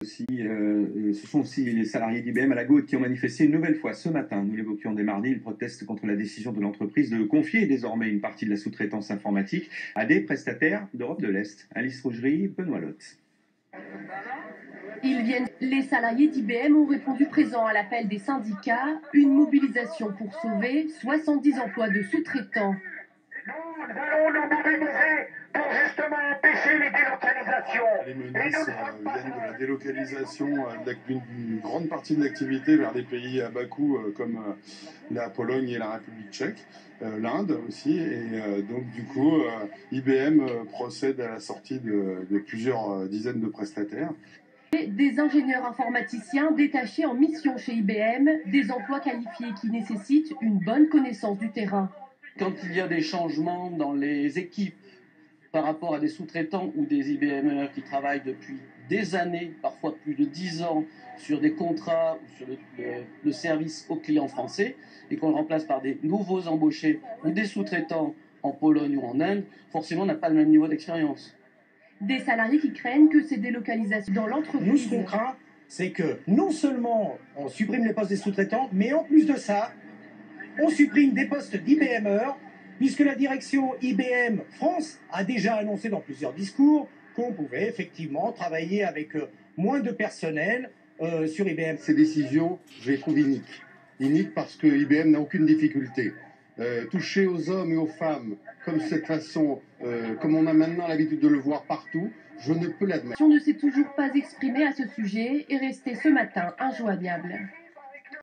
Ce sont aussi les salariés d'IBM à la Gaude qui ont manifesté une nouvelle fois ce matin. Nous l'évoquions dès mardi. Ils protestent contre la décision de l'entreprise de confier désormais une partie de la sous-traitance informatique à des prestataires d'Europe de l'Est. Alice Rougerie, Benoît Lotte. Les salariés d'IBM ont répondu présents à l'appel des syndicats. Une mobilisation pour sauver 70 emplois de sous-traitants. Nous allons nous mobiliser pour justement empêcher les délocalisations. Les menaces viennent de la délocalisation d'une grande partie de l'activité vers des pays à bas coût comme la Pologne et la République tchèque, l'Inde aussi. Et donc du coup, IBM procède à la sortie de plusieurs dizaines de prestataires. Des ingénieurs informaticiens détachés en mission chez IBM, des emplois qualifiés qui nécessitent une bonne connaissance du terrain. Quand il y a des changements dans les équipes par rapport à des sous-traitants ou des IBMers qui travaillent depuis des années, parfois plus de 10 ans, sur des contrats ou sur le service aux clients français, et qu'on le remplace par des nouveaux embauchés ou des sous-traitants en Pologne ou en Inde, forcément on n'a pas le même niveau d'expérience. Des salariés qui craignent que ces délocalisations dans l'entreprise... Nous, ce qu'on craint, c'est que non seulement on supprime les postes des sous-traitants, mais en plus de ça, on supprime des postes d'IBMers, puisque la direction IBM France a déjà annoncé dans plusieurs discours qu'on pouvait effectivement travailler avec moins de personnel sur IBM. Ces décisions, je les trouve iniques. Iniques parce que IBM n'a aucune difficulté. Toucher aux hommes et aux femmes comme cette façon, comme on a maintenant l'habitude de le voir partout, je ne peux l'admettre. On ne s'est toujours pas exprimé à ce sujet et resté ce matin injoignable.